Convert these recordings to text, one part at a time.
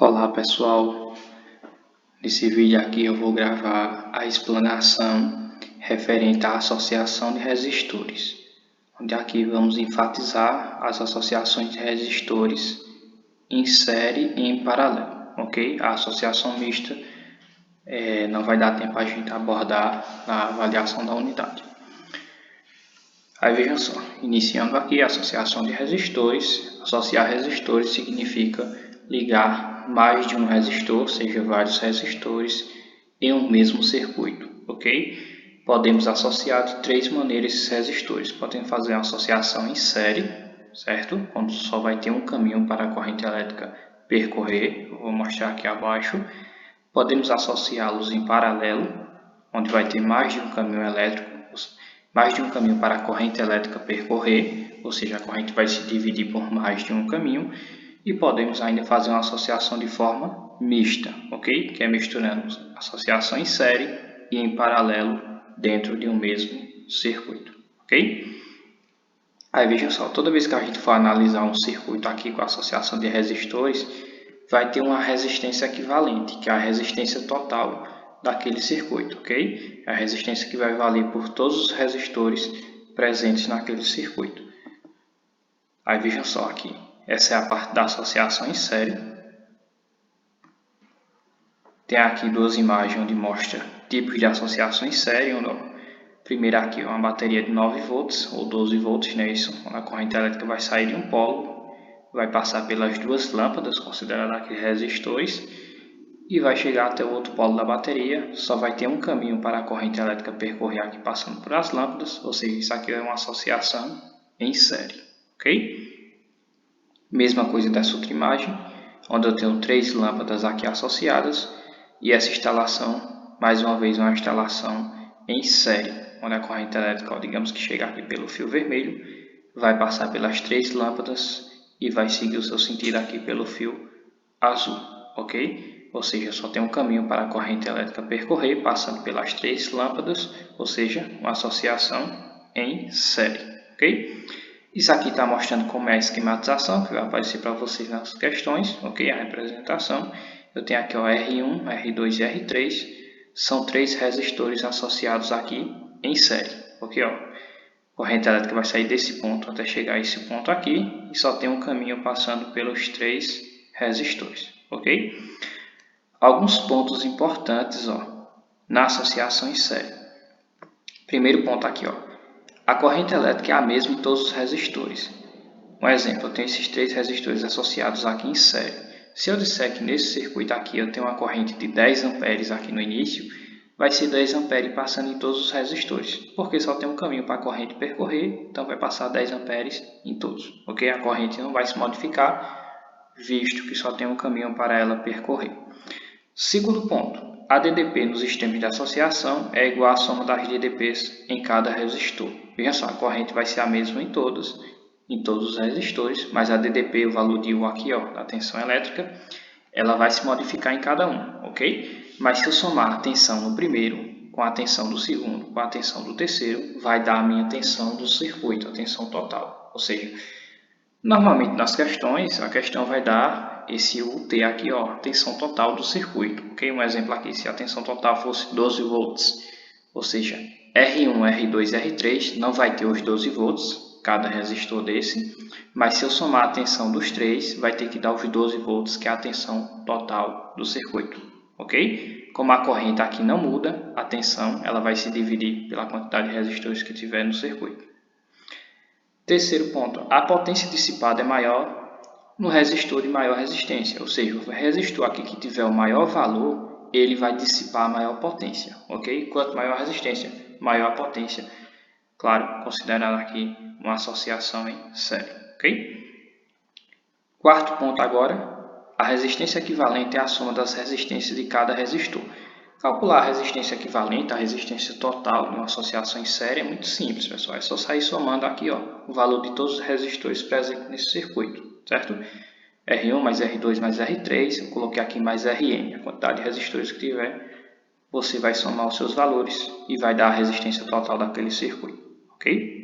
Olá pessoal, nesse vídeo aqui eu vou gravar a explanação referente à associação de resistores, onde aqui vamos enfatizar as associações de resistores em série e em paralelo, ok? A associação mista não vai dar tempo a gente abordar na avaliação da unidade. Aí vejam só, iniciando aqui a associação de resistores. Associar resistores significa ligar mais de um resistor, ou seja, vários resistores, em um mesmo circuito, ok? Podemos associar de três maneiras esses resistores. Podemos fazer uma associação em série, certo? Quando só vai ter um caminho para a corrente elétrica percorrer, eu vou mostrar aqui abaixo. Podemos associá-los em paralelo, onde vai ter mais de um caminho elétrico, mais de um caminho para a corrente elétrica percorrer, ou seja, a corrente vai se dividir por mais de um caminho. E podemos ainda fazer uma associação de forma mista, ok? Que é misturando associação em série e em paralelo dentro de um mesmo circuito, ok? Aí vejam só, toda vez que a gente for analisar um circuito aqui com associação de resistores, vai ter uma resistência equivalente, que é a resistência total daquele circuito, ok? É a resistência que vai valer por todos os resistores presentes naquele circuito. Aí vejam só aqui, essa é a parte da associação em série. Tem aqui duas imagens onde mostra tipos de associação em série. Primeiro aqui uma bateria de 9 volts ou 12 volts, né? Isso, a corrente elétrica vai sair de um polo, vai passar pelas duas lâmpadas, considerando aqui resistores, e vai chegar até o outro polo da bateria. Só vai ter um caminho para a corrente elétrica percorrer aqui passando por as lâmpadas, ou seja, isso aqui é uma associação em série, ok? Mesma coisa dessa outra imagem, onde eu tenho três lâmpadas aqui associadas, e essa instalação, mais uma vez, uma instalação em série, onde a corrente elétrica, digamos que chega aqui pelo fio vermelho, vai passar pelas três lâmpadas e vai seguir o seu sentido aqui pelo fio azul, ok? Ou seja, só tem um caminho para a corrente elétrica percorrer, passando pelas três lâmpadas, ou seja, uma associação em série, ok? Isso aqui está mostrando como é a esquematização, que vai aparecer para vocês nas questões, ok? A representação. Eu tenho aqui o R1, R2 e R3, são três resistores associados aqui em série, ok? Ó, a corrente elétrica vai sair desse ponto até chegar a esse ponto aqui, e só tem um caminho passando pelos três resistores, ok? Alguns pontos importantes, ó, na associação em série. Primeiro ponto aqui, ó. A corrente elétrica é a mesma em todos os resistores. Um exemplo, eu tenho esses três resistores associados aqui em série. Se eu disser que nesse circuito aqui eu tenho uma corrente de 10 amperes aqui no início, vai ser 10 amperes passando em todos os resistores, porque só tem um caminho para a corrente percorrer, então vai passar 10 amperes em todos, ok? A corrente não vai se modificar, visto que só tem um caminho para ela percorrer. Segundo ponto, a DDP nos sistemas de associação é igual à soma das DDPs em cada resistor. Veja só, a corrente vai ser a mesma em todos os resistores, mas a DDP, o valor de U aqui, ó, da tensão elétrica, ela vai se modificar em cada um, ok? Mas se eu somar a tensão no primeiro com a tensão do segundo, com a tensão do terceiro, vai dar a minha tensão do circuito, a tensão total. Ou seja, normalmente nas questões, a questão vai dar esse UT aqui, ó, tensão total do circuito, ok? Um exemplo aqui, se a tensão total fosse 12 volts, ou seja, R1, R2 e R3 não vai ter os 12 volts, cada resistor desse, mas se eu somar a tensão dos três, vai ter que dar os 12 volts, que é a tensão total do circuito, ok? Como a corrente aqui não muda, a tensão ela vai se dividir pela quantidade de resistores que tiver no circuito. Terceiro ponto, a potência dissipada é maior no resistor de maior resistência, ou seja, o resistor aqui que tiver o maior valor, ele vai dissipar a maior potência, ok? Quanto maior a resistência, maior a potência. Claro, considerando aqui uma associação em série, ok? Quarto ponto agora, a resistência equivalente é a soma das resistências de cada resistor. Calcular a resistência equivalente, a resistência total de uma associação em série é muito simples, pessoal. É só sair somando aqui, ó, o valor de todos os resistores presentes nesse circuito, certo? R1 mais R2 mais R3, eu coloquei aqui mais Rn, a quantidade de resistores que tiver, você vai somar os seus valores e vai dar a resistência total daquele circuito, ok?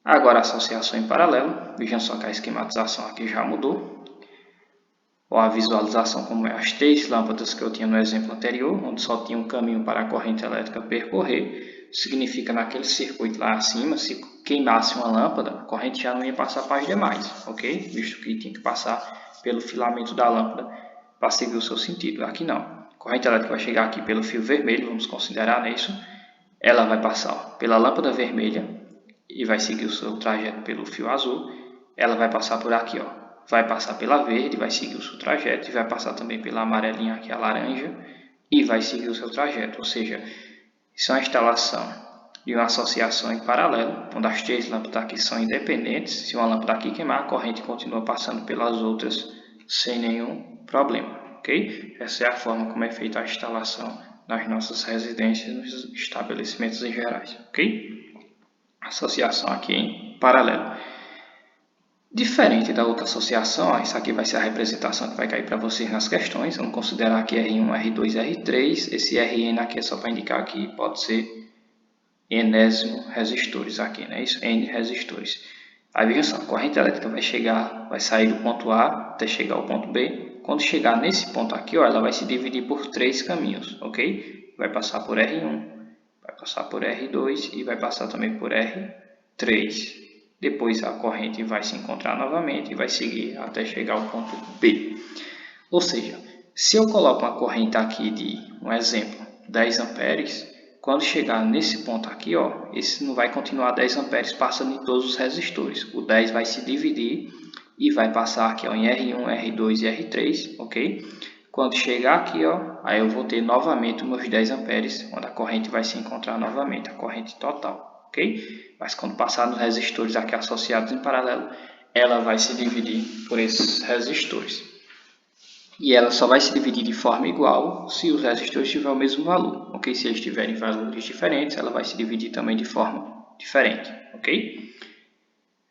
Agora a associação em paralelo, vejam só que a esquematização aqui já mudou. ou a visualização como é as 3 lâmpadas que eu tinha no exemplo anterior, onde só tinha um caminho para a corrente elétrica percorrer, significa naquele circuito lá acima, se queimasse uma lâmpada, a corrente já não ia passar para as demais, ok? Visto que tinha que passar pelo filamento da lâmpada para seguir o seu sentido. Aqui não. A corrente elétrica vai chegar aqui pelo fio vermelho, vamos considerar isso. Ela vai passar pela lâmpada vermelha e vai seguir o seu trajeto pelo fio azul. Ela vai passar por aqui, ó. Vai passar pela verde, vai seguir o seu trajeto e vai passar também pela amarelinha aqui, a laranja, e vai seguir o seu trajeto. Ou seja, isso é uma instalação de uma associação em paralelo, onde as 3 lâmpadas aqui são independentes. Se uma lâmpada aqui queimar, a corrente continua passando pelas outras sem nenhum problema, ok? Essa é a forma como é feita a instalação nas nossas residências e nos estabelecimentos em gerais, ok? Associação aqui em paralelo. Diferente da outra associação, isso aqui vai ser a representação que vai cair para vocês nas questões. Vamos considerar aqui R1, R2, R3. Esse Rn aqui é só para indicar que pode ser enésimo resistores aqui, né? Isso, N resistores. Aí vejam só, a corrente elétrica vai sair do ponto A até chegar ao ponto B. Quando chegar nesse ponto aqui, ó, ela vai se dividir por 3 caminhos, ok? Vai passar por R1, vai passar por R2 e vai passar também por R3. Depois a corrente vai se encontrar novamente e vai seguir até chegar ao ponto B. Ou seja, se eu coloco uma corrente aqui de, um exemplo, 10 amperes, quando chegar nesse ponto aqui, ó, esse não vai continuar 10 amperes passando em todos os resistores. O 10 vai se dividir e vai passar aqui, ó, em R1, R2 e R3, ok? Quando chegar aqui, ó, aí eu vou ter novamente meus 10 amperes, onde a corrente vai se encontrar novamente, a corrente total, ok? Mas quando passar nos resistores aqui associados em paralelo, ela vai se dividir por esses resistores. E ela só vai se dividir de forma igual se os resistores tiverem o mesmo valor, ok? Se eles tiverem valores diferentes, ela vai se dividir também de forma diferente, ok?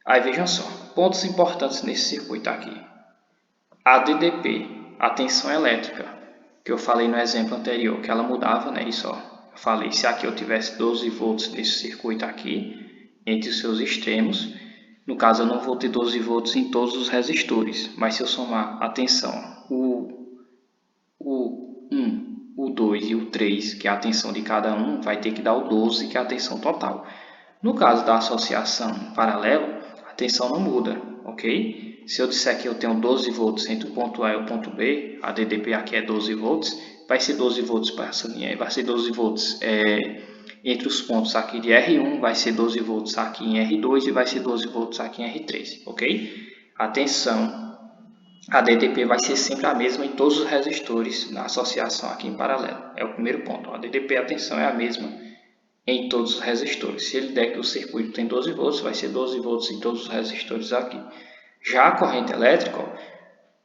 Aí vejam só, pontos importantes nesse circuito aqui. A DDP, a tensão elétrica, que eu falei no exemplo anterior, que ela mudava, né? Isso, ó, eu falei, se aqui eu tivesse 12 volts nesse circuito aqui, entre os seus extremos, no caso eu não vou ter 12 volts em todos os resistores, mas se eu somar a tensão, o 1, o 2 e o 3, que é a tensão de cada um, vai ter que dar o 12, que é a tensão total. No caso da associação em paralelo, a tensão não muda, ok? Se eu disser que eu tenho 12 volts entre o ponto A e o ponto B, a DDP aqui é 12 volts, vai ser 12 volts para essa linha, vai ser 12 volts entre os pontos aqui de R1, vai ser 12 volts aqui em R2 e vai ser 12 volts aqui em R3, ok? A tensão, a DDP vai ser sempre a mesma em todos os resistores na associação aqui em paralelo. É o primeiro ponto. A DDP, a tensão é a mesma em todos os resistores. Se ele der que o circuito tem 12 volts, vai ser 12 volts em todos os resistores aqui. Já a corrente elétrica, ó,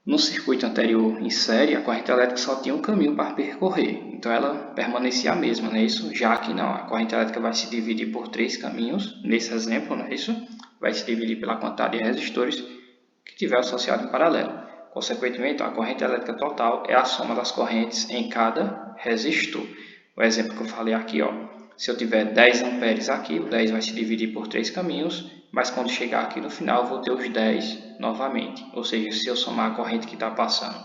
no circuito anterior em série, a corrente elétrica só tinha um caminho para percorrer. Então ela permanecia a mesma, não é isso? Já que não, a corrente elétrica vai se dividir por 3 caminhos, nesse exemplo, não é isso? Vai se dividir pela quantidade de resistores que tiver associado em paralelo. Consequentemente, a corrente elétrica total é a soma das correntes em cada resistor. O exemplo que eu falei aqui, ó, se eu tiver 10 amperes aqui, o 10 vai se dividir por 3 caminhos, mas quando chegar aqui no final, eu vou ter os 10 novamente. Ou seja, se eu somar a corrente que está passando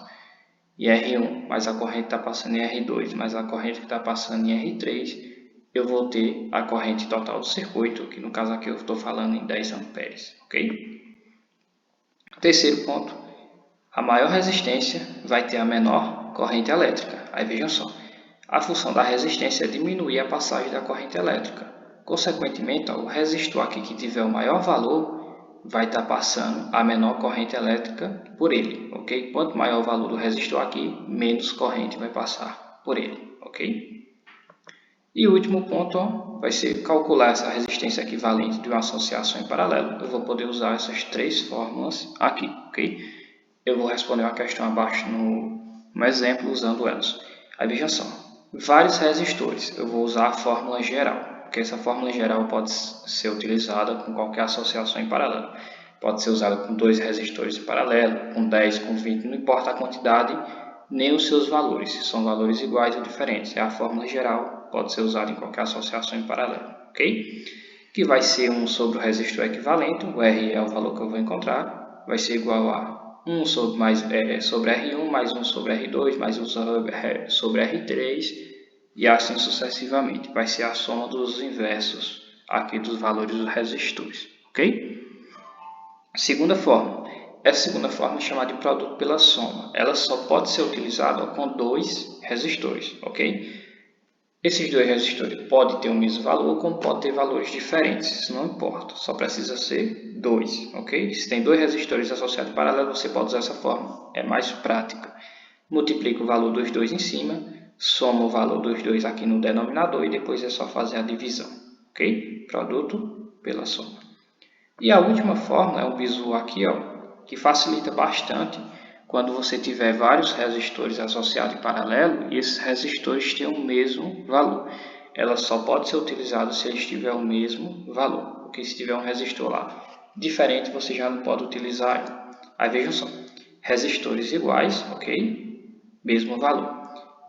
em R1, mais a corrente que está passando em R2, mais a corrente que está passando em R3, eu vou ter a corrente total do circuito, que no caso aqui eu estou falando em 10 amperes, ok? Terceiro ponto, a maior resistência vai ter a menor corrente elétrica. Aí vejam só, a função da resistência é diminuir a passagem da corrente elétrica. Consequentemente, ó, o resistor aqui que tiver o maior valor vai estar passando a menor corrente elétrica por ele, ok? Quanto maior o valor do resistor aqui, menos corrente vai passar por ele, ok? E o último ponto, ó, vai ser calcular essa resistência equivalente de uma associação em paralelo. Eu vou poder usar essas 3 fórmulas aqui, ok? Eu vou responder uma questão abaixo no exemplo usando elas. Aí veja só, vários resistores, eu vou usar a fórmula geral, porque essa fórmula geral pode ser utilizada com qualquer associação em paralelo. Pode ser usada com 2 resistores em paralelo, com 10, com 20, não importa a quantidade, nem os seus valores, se são valores iguais ou diferentes. É a fórmula geral, pode ser usada em qualquer associação em paralelo, ok? Que vai ser 1 sobre o resistor equivalente, o R é o valor que eu vou encontrar, vai ser igual a 1 sobre R1, mais 1 sobre R2, mais 1 sobre R3, e assim sucessivamente. Vai ser a soma dos inversos aqui dos valores dos resistores, ok? Segunda forma. Essa segunda forma é chamada de produto pela soma. Ela só pode ser utilizada com dois resistores, ok? Esses dois resistores podem ter o mesmo valor, como pode ter valores diferentes, isso não importa, só precisa ser 2, ok? Se tem dois resistores associados em paralelo, você pode usar essa forma, é mais prática. Multiplica o valor dos dois em cima, soma o valor dos dois aqui no denominador e depois é só fazer a divisão, ok? Produto pela soma. E a última forma é o bizu aqui, ó, que facilita bastante quando você tiver vários resistores associados em paralelo e esses resistores têm o mesmo valor. Ela só pode ser utilizada se eles tiverem o mesmo valor, porque se tiver um resistor lá diferente, você já não pode utilizar ele. Aí vejam só, resistores iguais, ok? Mesmo valor.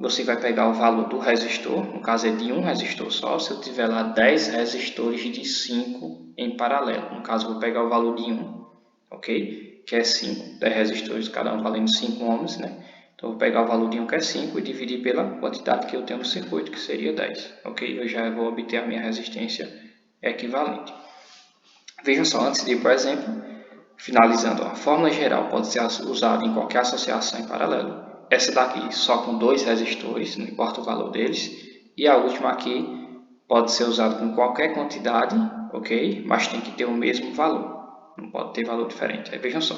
Você vai pegar o valor do resistor, no caso é de um resistor só, se eu tiver lá 10 resistores de 5 em paralelo. No caso, eu vou pegar o valor de 1, ok? Que é 5, 10 resistores, cada um valendo 5 ohms, né? Então, eu vou pegar o valor de 1, que é 5, e dividir pela quantidade que eu tenho no circuito, que seria 10, ok? Eu já vou obter a minha resistência equivalente. Vejam só, antes de ir para o exemplo, finalizando, a fórmula geral pode ser usada em qualquer associação em paralelo. Essa daqui só com dois resistores, não importa o valor deles. E a última aqui pode ser usada com qualquer quantidade, ok? Mas tem que ter o mesmo valor, não pode ter valor diferente. Aí vejam só,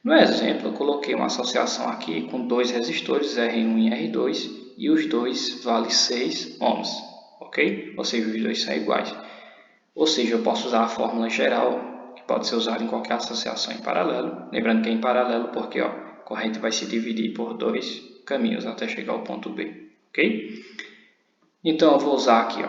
no exemplo eu coloquei uma associação aqui com dois resistores, R1 e R2, e os dois valem 6 ohms, ok? Ou seja, os dois são iguais. Ou seja, eu posso usar a fórmula geral, que pode ser usada em qualquer associação em paralelo. Lembrando que é em paralelo porque a corrente vai se dividir por dois caminhos até chegar ao ponto B, ok? Então, eu vou usar aqui,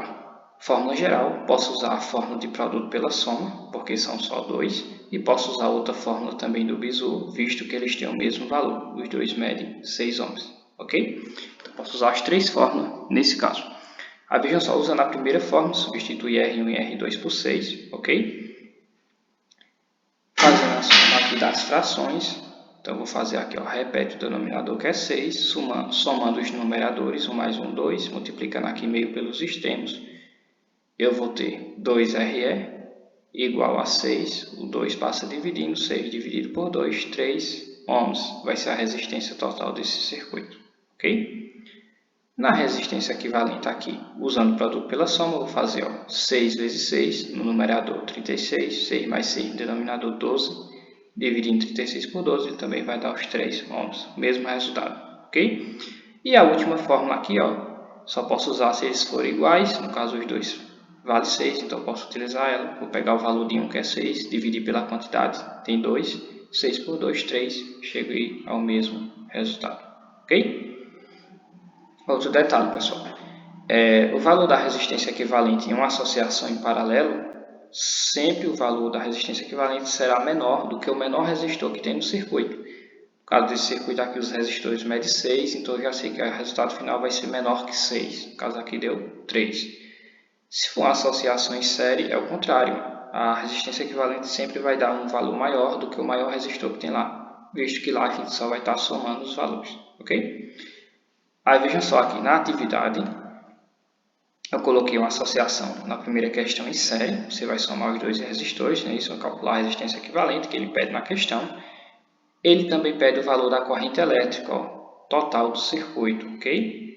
fórmula geral. Posso usar a fórmula de produto pela soma, porque são só dois. E posso usar outra fórmula também do bizu, visto que eles têm o mesmo valor. Os dois medem 6 ohms, ok? Então, posso usar as três fórmulas nesse caso. Aí vejam só, usando a primeira fórmula, substituir R1 e R2 por 6, ok? Fazendo a soma aqui das frações, então eu vou fazer aqui, repete o denominador que é 6, somando os numeradores, 1 mais 1, 2, multiplicando aqui meio pelos extremos, eu vou ter 2RE igual a 6, o 2 passa dividindo, 6 dividido por 2, 3 ohms, vai ser a resistência total desse circuito, ok? Na resistência equivalente aqui, usando o produto pela soma, eu vou fazer 6 vezes 6, no numerador 36, 6 mais 6 no denominador 12, dividindo 36 por 12, ele também vai dar os 3 ohms, mesmo resultado, ok? E a última fórmula aqui, só posso usar se eles forem iguais, no caso os dois vale 6, então eu posso utilizar ela, vou pegar o valor de 1 que é 6, dividir pela quantidade, tem 2, 6 por 2, 3, cheguei ao mesmo resultado, ok? Outro detalhe, pessoal, o valor da resistência equivalente em uma associação em paralelo, sempre o valor da resistência equivalente será menor do que o menor resistor que tem no circuito. No caso desse circuito aqui, os resistores medem 6, então eu já sei que o resultado final vai ser menor que 6. No caso aqui deu 3. Se for uma associação em série, é o contrário. A resistência equivalente sempre vai dar um valor maior do que o maior resistor que tem lá, visto que lá a gente só vai estar somando os valores, ok? Aí vejam só aqui, na atividade, eu coloquei uma associação na primeira questão em série, você vai somar os dois resistores, né? Isso é calcular a resistência equivalente que ele pede na questão. Ele também pede o valor da corrente elétrica, total do circuito, ok?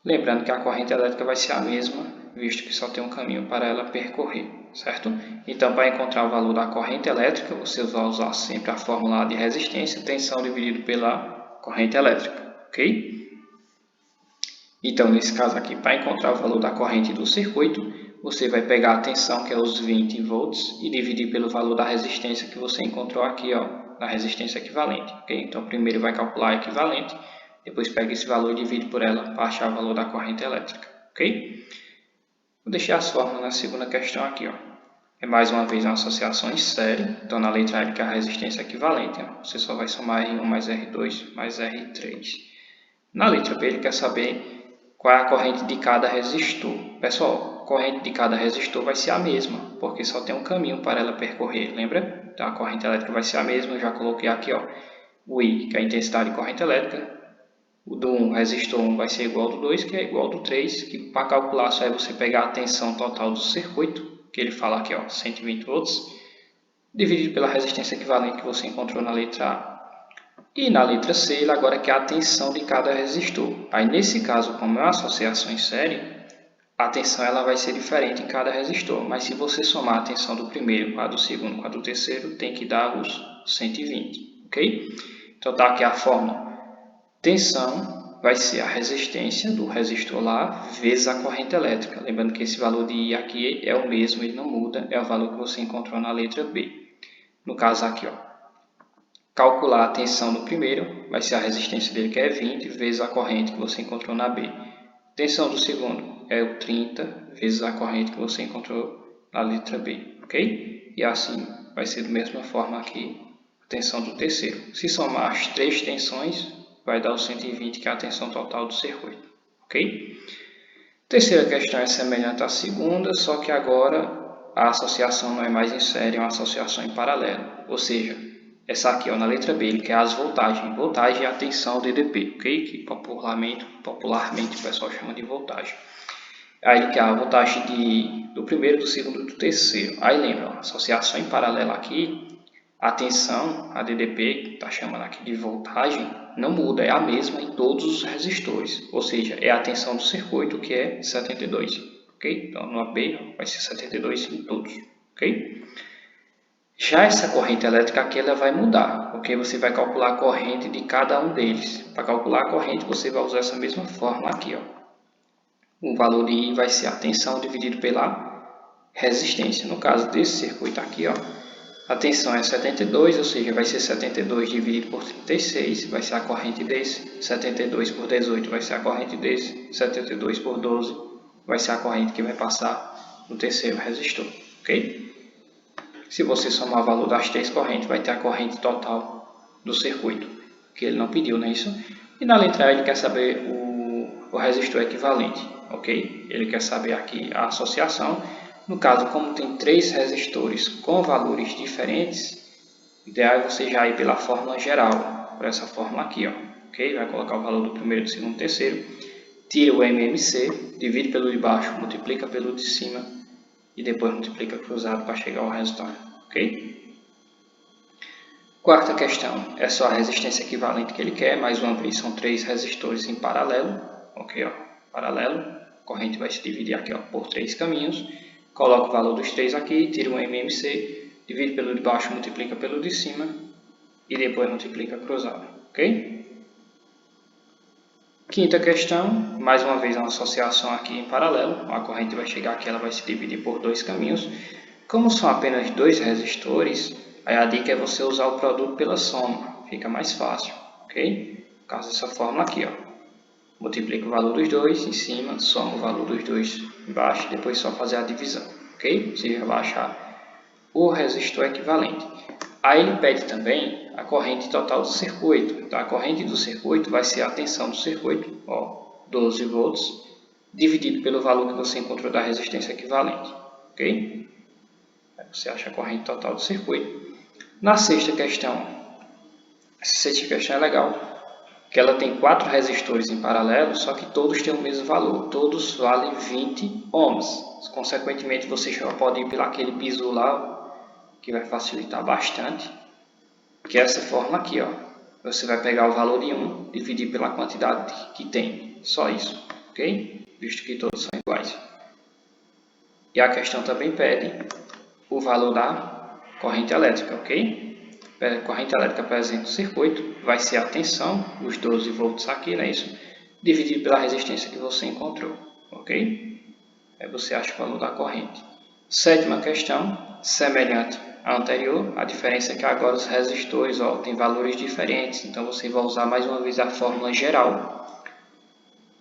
Lembrando que a corrente elétrica vai ser a mesma, visto que só tem um caminho para ela percorrer, certo? Então, para encontrar o valor da corrente elétrica, você vai usar sempre a fórmula de resistência, tensão dividido pela corrente elétrica, ok? Então, nesse caso aqui, para encontrar o valor da corrente do circuito, você vai pegar a tensão, que é os 20 volts, e dividir pelo valor da resistência que você encontrou aqui, na resistência equivalente, ok? Então, primeiro vai calcular a equivalente, depois pega esse valor e divide por ela para achar o valor da corrente elétrica, ok? Vou deixar as fórmulas na segunda questão aqui, É mais uma vez uma associação em série, então na letra A ele quer a resistência equivalente, você só vai somar R1 mais R2 mais R3. Na letra B ele quer saber qual é a corrente de cada resistor. Pessoal, a corrente de cada resistor vai ser a mesma, porque só tem um caminho para ela percorrer, lembra? Então a corrente elétrica vai ser a mesma, eu já coloquei aqui, ó, o I, que é a intensidade de corrente elétrica. O do 1, resistor 1, vai ser igual ao do 2, que é igual ao do 3, que para calcular só é você pegar a tensão total do circuito, que ele fala aqui, ó, 120 volts, dividido pela resistência equivalente que você encontrou na letra A. E na letra C, ele agora quer a tensão de cada resistor. Aí nesse caso, como é uma associação em série, a tensão ela vai ser diferente em cada resistor. Mas se você somar a tensão do primeiro com a do segundo com a do terceiro, tem que dar os 120, ok? Então tá aqui a fórmula. Tensão vai ser a resistência do resistor lá vezes a corrente elétrica. Lembrando que esse valor de I aqui é o mesmo, ele não muda, é o valor que você encontrou na letra B. No caso aqui, ó, calcular a tensão do primeiro, vai ser a resistência dele que é 20, vezes a corrente que você encontrou na B. Tensão do segundo é o 30, vezes a corrente que você encontrou na letra B, ok? E assim vai ser da mesma forma aqui a tensão do terceiro. Se somar as três tensões, vai dar o 120, que é a tensão total do circuito, ok? Terceira questão é semelhante à segunda, só que agora a associação não é mais em série, é uma associação em paralelo, ou seja, essa aqui, ó, na letra B, ele quer as voltagens. Voltagem é a tensão DDP, ok? Que popularmente o pessoal chama de voltagem. Aí ele quer a voltagem do primeiro, do segundo e do terceiro. Aí lembra, ó, associação em paralelo aqui, a tensão, a DDP, que está chamando aqui de voltagem, não muda, é a mesma em todos os resistores. Ou seja, é a tensão do circuito que é 72, ok? Então no AB vai ser 72 em todos, ok? Já essa corrente elétrica aqui ela vai mudar, porque você vai calcular a corrente de cada um deles. Para calcular a corrente você vai usar essa mesma fórmula aqui, ó. O valor de I vai ser a tensão dividido pela resistência. No caso desse circuito aqui, ó, a tensão é 72, ou seja, vai ser 72 dividido por 36, vai ser a corrente desse. 72 por 18 vai ser a corrente desse. 72 por 12 vai ser a corrente que vai passar no terceiro resistor, ok? Se você somar o valor das três correntes, vai ter a corrente total do circuito, que ele não pediu, não é isso? E na letra A ele quer saber o resistor equivalente, ok? Ele quer saber aqui a associação. No caso, como tem três resistores com valores diferentes, o ideal é você já ir pela fórmula geral, por essa fórmula aqui, ó, ok? Vai colocar o valor do primeiro, do segundo, do terceiro, tira o MMC, divide pelo de baixo, multiplica pelo de cima, e depois multiplica cruzado para chegar ao resultado, ok? Quarta questão, é só a resistência equivalente que ele quer, mais uma vez são três resistores em paralelo, ok? Ó, paralelo, a corrente vai se dividir aqui, ó, por três caminhos, coloca o valor dos três aqui, tira o MMC, divide pelo de baixo, multiplica pelo de cima e depois multiplica cruzado, ok? Quinta questão, mais uma vez uma associação aqui em paralelo, a corrente vai chegar aqui, ela vai se dividir por dois caminhos. Como são apenas dois resistores, aí a dica é você usar o produto pela soma, fica mais fácil, ok? No caso dessa fórmula aqui, ó, multiplica o valor dos dois em cima, soma o valor dos dois embaixo, depois só fazer a divisão, ok? Você já vai achar o resistor equivalente. Aí ele pede também a corrente total do circuito. Então, a corrente do circuito vai ser a tensão do circuito, ó, 12 volts, dividido pelo valor que você encontrou da resistência equivalente, ok? Aí você acha a corrente total do circuito. Na sexta questão, essa sexta questão é legal, que ela tem 4 resistores em paralelo, só que todos têm o mesmo valor, todos valem 20 ohms. Consequentemente, você já pode ir pelaquele bizu lá, que vai facilitar bastante, que é essa fórmula aqui, ó. Você vai pegar o valor de 1, dividir pela quantidade que tem, só isso, ok? Visto que todos são iguais. E a questão também pede o valor da corrente elétrica, ok? A corrente elétrica presente no circuito vai ser a tensão, os 12 volts aqui, não é isso? Dividido pela resistência que você encontrou, ok? Aí você acha o valor da corrente. Sétima questão, semelhante à anterior, a diferença é que agora os resistores têm valores diferentes, então você vai usar mais uma vez a fórmula geral,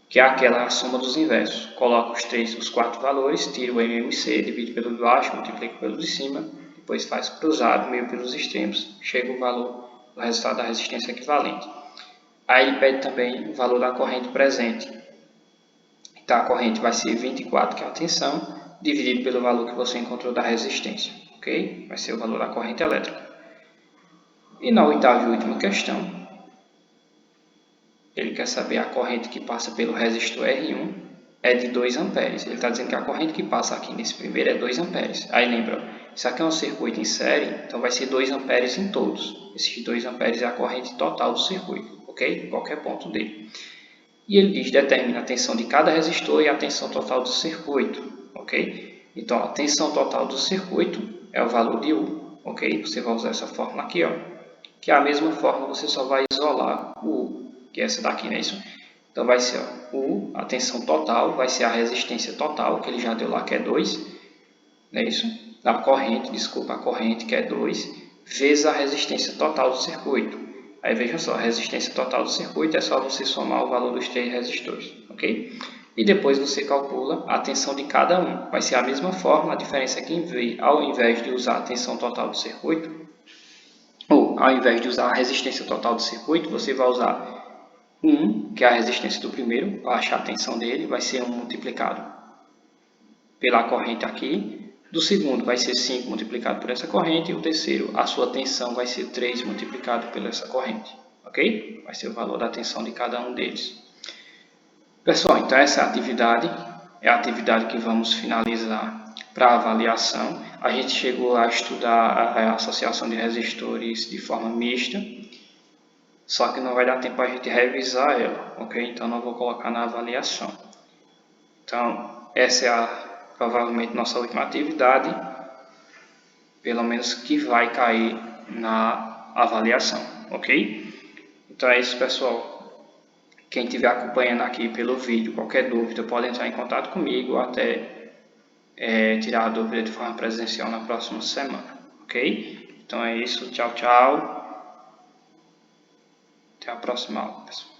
que é aquela soma dos inversos. Coloca os 4 valores, tira o MMC, divide pelo de baixo, multiplica pelo de cima, depois faz cruzado, meio pelos extremos, chega o valor do resultado da resistência equivalente. Aí ele pede também o valor da corrente presente, Então a corrente vai ser 24, que é a tensão, dividido pelo valor que você encontrou da resistência, ok? Vai ser o valor da corrente elétrica. E na oitava e última questão, ele quer saber a corrente que passa pelo resistor R1 é de 2 amperes. Ele está dizendo que a corrente que passa aqui nesse primeiro é 2 amperes. Aí lembra, isso aqui é um circuito em série, então vai ser 2 amperes em todos. Esses 2 amperes é a corrente total do circuito, ok? Em qualquer ponto dele. E ele diz, determina a tensão de cada resistor e a tensão total do circuito, ok? Então, a tensão total do circuito é o valor de U, ok? Você vai usar essa fórmula aqui, ó, que é a mesma fórmula, você só vai isolar o U, que é essa daqui, não é isso? Então, vai ser ó, U, a tensão total, vai ser a resistência total, que ele já deu lá, que é 2, não é isso? A corrente, desculpa, a corrente, que é 2, vezes a resistência total do circuito. Aí veja só, a resistência total do circuito é só você somar o valor dos 3 resistores, ok? E depois você calcula a tensão de cada um. Vai ser a mesma forma, a diferença é que ao invés de usar a tensão total do circuito, ou ao invés de usar a resistência total do circuito, você vai usar 1, que é a resistência do primeiro, para achar a tensão dele, vai ser 1 multiplicado pela corrente aqui. Do segundo vai ser 5 multiplicado por essa corrente, e o terceiro, a sua tensão vai ser 3 multiplicado por essa corrente, ok? Vai ser o valor da tensão de cada um deles. Pessoal, então essa atividade é a atividade que vamos finalizar para a avaliação. A gente chegou a estudar a associação de resistores de forma mista, só que não vai dar tempo para a gente revisar ela, ok? Então não vou colocar na avaliação. Então, essa é provavelmente nossa última atividade, pelo menos que vai cair na avaliação, ok? Então é isso, pessoal. Quem estiver acompanhando aqui pelo vídeo, qualquer dúvida, pode entrar em contato comigo ou até tirar a dúvida de forma presencial na próxima semana, ok? Então é isso, tchau, tchau. Até a próxima aula, pessoal.